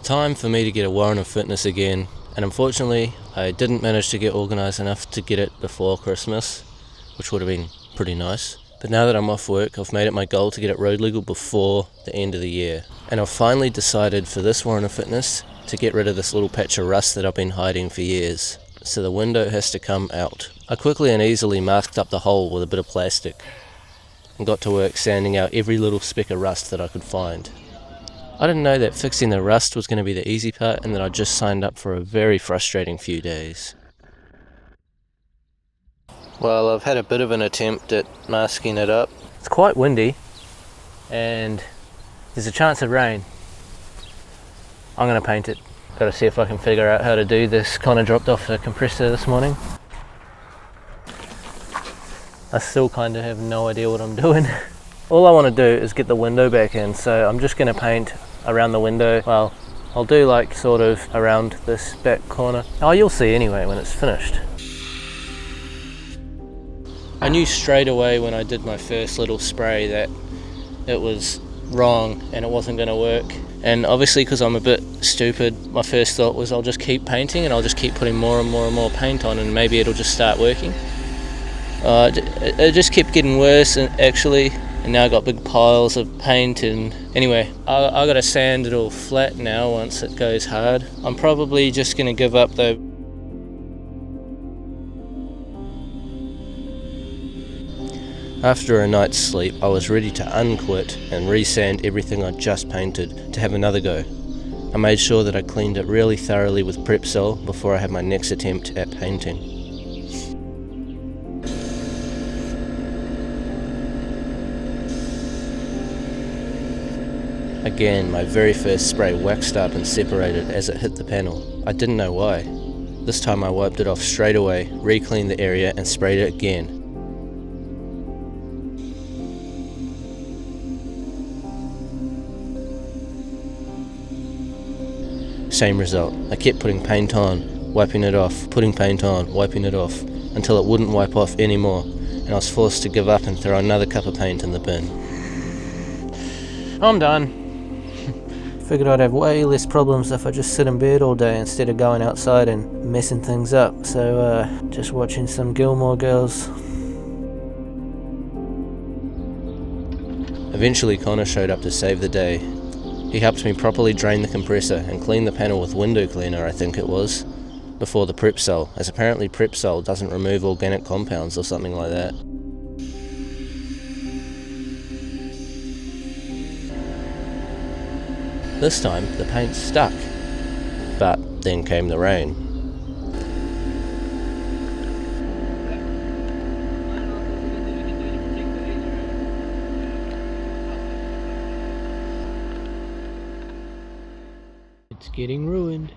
time for me to get a warrant of fitness again, and unfortunately I didn't manage to get organised enough to get it before Christmas, which would have been pretty nice. But now that I'm off work, I've made it my goal to get it road legal before the end of the year. And I've finally decided for this warrant of fitness to get rid of this little patch of rust that I've been hiding for years. So the window has to come out. I quickly and easily masked up the hole with a bit of plastic and got to work sanding out every little speck of rust that I could find. I didn't know that fixing the rust was going to be the easy part and that I just signed up for a very frustrating few days. Well, I've had a bit of an attempt at masking it up. It's quite windy and there's a chance of rain. I'm going to paint it. Got to see if I can figure out how to do this. Connor dropped off the compressor this morning. I still kind of have no idea what I'm doing. All I want to do is get the window back in, so I'm just going to paint around the window. Well, I'll do like sort of around this back corner. Oh, you'll see anyway when it's finished. I knew straight away when I did my first little spray that it was wrong and it wasn't going to work. And obviously because I'm a bit stupid, my first thought was I'll just keep painting and I'll just keep putting more and more and more paint on and maybe it'll just start working. It just kept getting worse and now I got big piles of paint, and anyway, I gotta sand it all flat now once it goes hard. I'm probably just gonna give up though. After a night's sleep, I was ready to unquit and resand everything I just painted to have another go. I made sure that I cleaned it really thoroughly with Prepsol before I had my next attempt at painting. Again, my very first spray waxed up and separated as it hit the panel. I didn't know why. This time I wiped it off straight away, re-cleaned the area and sprayed it again. Same result. I kept putting paint on, wiping it off, putting paint on, wiping it off, until it wouldn't wipe off anymore, and I was forced to give up and throw another cup of paint in the bin. I'm done. Figured I'd have way less problems if I just sit in bed all day instead of going outside and messing things up, so just watching some Gilmore Girls. Eventually Connor showed up to save the day. He helped me properly drain the compressor and clean the panel with window cleaner, I think it was, before the Prepsol, as apparently Prepsol doesn't remove organic compounds or something like that. This time the paint stuck, but then came the rain. It's getting ruined.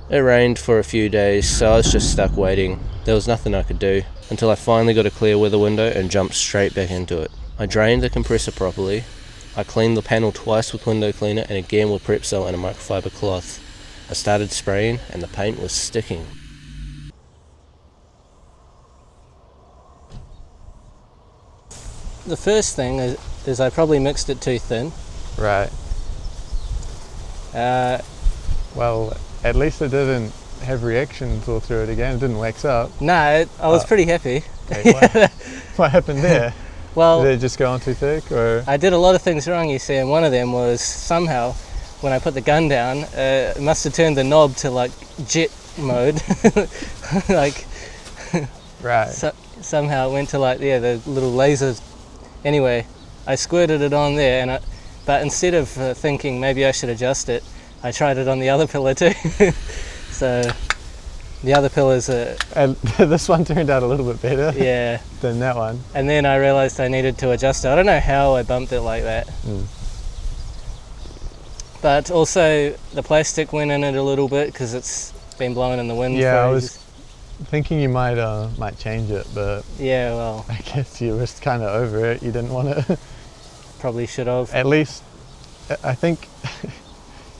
It rained for a few days, so I was just stuck waiting. There was nothing I could do, until I finally got a clear weather window and jumped straight back into it. I drained the compressor properly, I cleaned the panel twice with window cleaner and again with Prepsol and a microfiber cloth. I started spraying and the paint was sticking. The first thing is I probably mixed it too thin. Right. Well, at least it didn't have reactions all through it again. It didn't wax up. No, I was pretty happy. Okay, what happened there? Well, did it just go on too thick, or? I did a lot of things wrong, you see, and one of them was somehow when I put the gun down, it must have turned the knob to like jet mode. Like, right. Somehow it went to like, yeah, the little lasers. Anyway, I squirted it on there, but instead of thinking maybe I should adjust it, I tried it on the other pillar too. So the other pillars are... And this one turned out a little bit better, yeah, than that one. And then I realised I needed to adjust it. I don't know how I bumped it like that. But also the plastic went in it a little bit because it's been blowing in the wind. Yeah, I was thinking you might change it, but yeah, well, I guess you were kind of over it. You didn't want to. Probably should have. At least, I think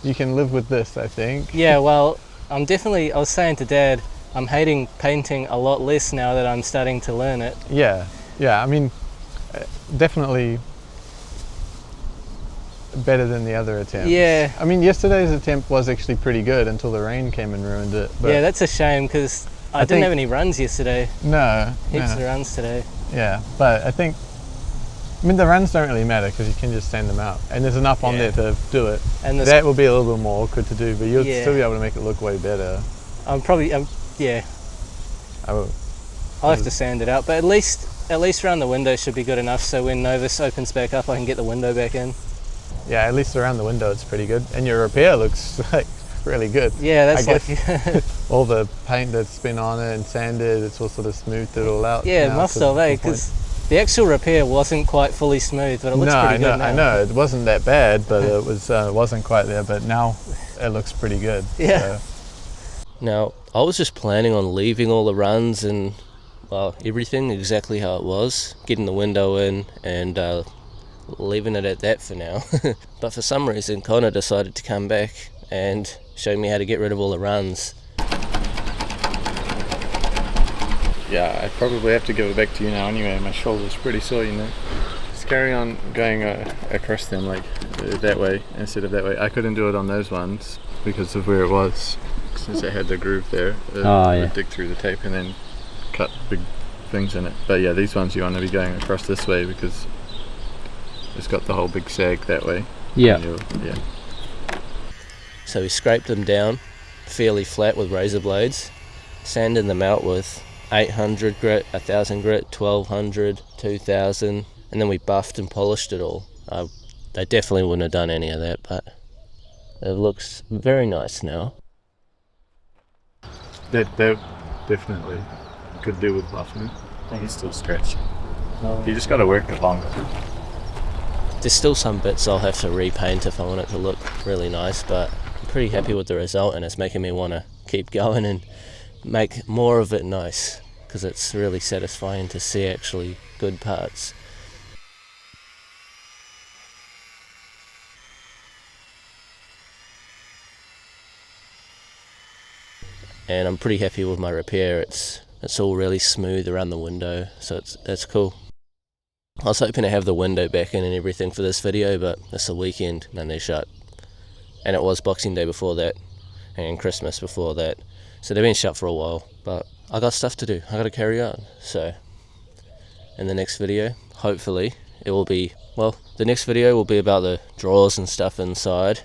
you can live with this. I think. Yeah, well, I was saying to Dad, I'm hating painting a lot less now that I'm starting to learn it. Yeah, I mean, definitely better than the other attempts. Yeah. I mean, yesterday's attempt was actually pretty good until the rain came and ruined it. But yeah, that's a shame because I didn't have any runs yesterday. No. Heaps of runs today. Yeah, but I mean, the runs don't really matter because you can just send them out, and there's enough on there to do it. And that will be a little bit more awkward to do, but you'll still be able to make it look way better. Yeah. I'll have to sand it out, but at least around the window should be good enough. So when Novus opens back up, I can get the window back in. Yeah, at least around the window it's pretty good, and your repair looks like really good. Yeah, that's like all the paint that's been on it and sanded, it's all sort of smoothed it all out. Yeah, it must have, because the actual repair wasn't quite fully smooth, but it looks pretty good now. I know, it wasn't that bad, but it wasn't quite there, but now it looks pretty good. Yeah. So. Now, I was just planning on leaving all the runs and, well, everything exactly how it was, getting the window in and leaving it at that for now. But for some reason, Connor decided to come back and show me how to get rid of all the runs. Yeah, I probably have to give it back to you now anyway. My shoulder's pretty sore, you know. Just carry on going across them like that way instead of that way. I couldn't do it on those ones because of where it was, since it had the groove there. Would dig through the tape and then cut big things in it. But yeah, these ones you want to be going across this way because it's got the whole big sag that way. Yeah. Yeah. So we scraped them down fairly flat with razor blades, sanded them out with 800 grit, 1000 grit, 1200, 2000, and then we buffed and polished it all. They definitely wouldn't have done any of that, but it looks very nice now. That definitely could do with buffing. I think it's still stretched. You just got to work it longer. There's still some bits I'll have to repaint if I want it to look really nice, but I'm pretty happy with the result, and it's making me want to keep going and make more of it nice, because it's really satisfying to see actually good parts. And I'm pretty happy with my repair. It's all really smooth around the window, so that's cool. I was hoping to have the window back in and everything for this video, but it's the weekend and they're shut. And it was Boxing Day before that, and Christmas before that. So they've been shut for a while, but I got stuff to do. I got to carry on. So in the next video, hopefully, it will be, well, the next video will be about the drawers and stuff inside.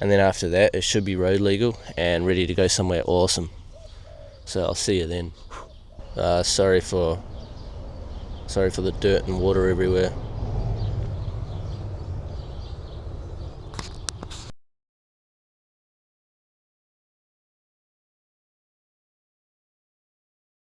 And then after that, it should be road legal and ready to go somewhere awesome. So I'll see you then. Sorry for the dirt and water everywhere.